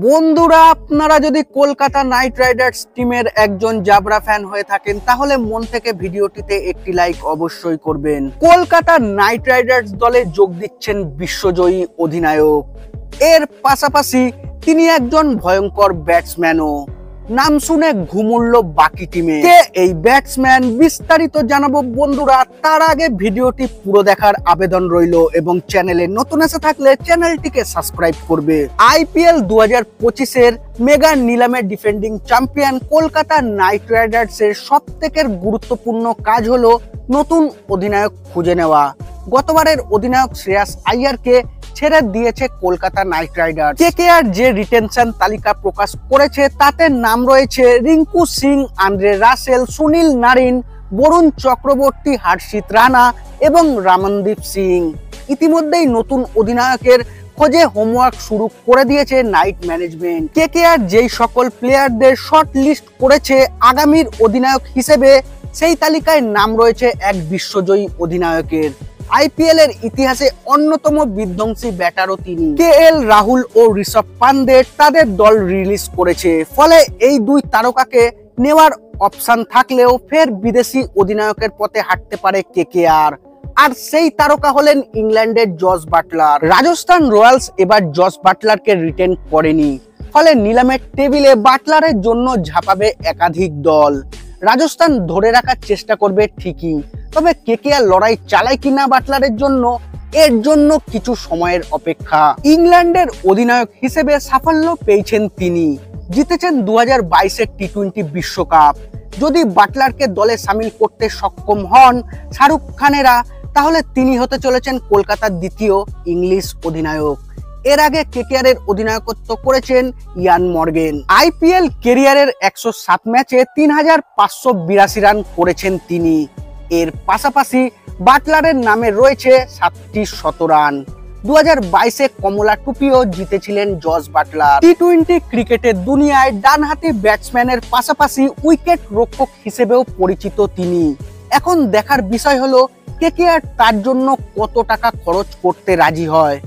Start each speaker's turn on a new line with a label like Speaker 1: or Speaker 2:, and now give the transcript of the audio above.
Speaker 1: বন্ধুরা, আপনারা যদি কলকাতা নাইট রাইডার্স টিমের একজন জাবরা ফ্যান হয়ে থাকেন তাহলে মন থেকে ভিডিওটিতে একটি লাইক অবশ্যই করবেন। কলকাতা নাইট রাইডার্স দলে যোগ দিচ্ছেন বিশ্বজয়ী অধিনায়ক। এর পাশাপাশি তিনি একজন ভয়ঙ্কর ব্যাটসম্যানও। নাম শুনে ঘুমুল্ল বাকি টিমে। কে এই ব্যাটসম্যান বিস্তারিত জানাবো বন্ধুরা, তার আগে ভিডিওটি পুরো দেখার আবেদন রইল এবং চ্যানেলে নতুন এসে থাকলে চ্যানেলটিকে সাবস্ক্রাইব করবে। আইপিএল 2025-এর মেগা নিলামে defending champion Kolkata Knight Riders এর সবথেকে গুরুত্বপূর্ণ কাজ হলো নতুন অধিনায়ক খুঁজে নেওয়া। গতবারের অধিনায়ক শ্রেয়াস আইয়ারকে ছেড়ে দিয়েছে কলকাতা নাইট রাইডার্স। কেকেআর যে রিটেনশন তালিকা প্রকাশ করেছে তাতে নাম রয়েছে Rinku Singh, Andre Russell, Sunil Narine, Varun Chakravarthy, Harshit Rana এবং রমনদীপ সিং। ইতিমধ্যেই নতুন অধিনায়কের খোঁজে হোমওয়ার্ক শুরু করে দিয়েছে নাইট ম্যানেজমেন্ট। কেকেআর যেই সকল প্লেয়ারদের শর্ট লিস্ট করেছে আগামীর অধিনায়ক হিসেবে, সেই তালিকায় নাম রয়েছে এক বিশ্বজয়ী অধিনায়কের। আইপিএল এর ইতিহাসে অন্যতম বিধ্বংসী ব্যাটারও তিনি। কেএল রাহুল ও ঋষভ পান্ডে তাদের দল রিলিজ করেছে, ফলে এই দুই তারকাকে নেওয়ার অপশন থাকলেও ফের বিদেশি অধিনায়কের পথে হাঁটতে পারে কেকেআর। আর সেই তারকা হলেন ইংল্যান্ডের জস বাটলার। রাজস্থান রয়্যালস এবার জস বাটলারকে রিটেন করেনি, ফলে নিলামের টেবিলে বাটলারের জন্য ঝাঁপাবে একাধিক দল। রাজস্থান ধরে রাখার চেষ্টা করবে ঠিকই, তবে কেকেআর লড়াই চালায় কিনা বাটলারের জন্য, এর জন্য কিছু সময়ের অপেক্ষা। ইংল্যান্ডের অধিনায়ক হিসেবে সাফল্য পেয়েছেন তিনি, জিতেছেন 2022-এর টি-20 বিশ্বকাপ। যদি বাটলারকে দলে সামিল করতে সক্ষম হন শাহরুখ খানেরা, তাহলে তিনি হতে চলেছেন কলকাতার দ্বিতীয় ইংলিশ অধিনায়ক। এর আগে কেকেআর এর অধিনায়কত্ব করেছেন ইয়ান মর্গেন। আইপিএল ক্যারিয়ারের 107 ম্যাচে 3582 রান করেছেন তিনি। এর পাশাপাশি বাটলারের নামে রয়েছে 7টি শতরান। 2022-এ কমলা টুপিও জিতেছিলেন জস বাটলার। টি-20 ক্রিকেটের দুনিয়ায় ডানহাতি ব্যাটসম্যানের পাশাপাশি উইকেট রক্ষক হিসেবেও পরিচিত তিনি। এখন দেখার বিষয় হলো কেকেআর তার জন্য কত টাকা খরচ করতে রাজি হয়।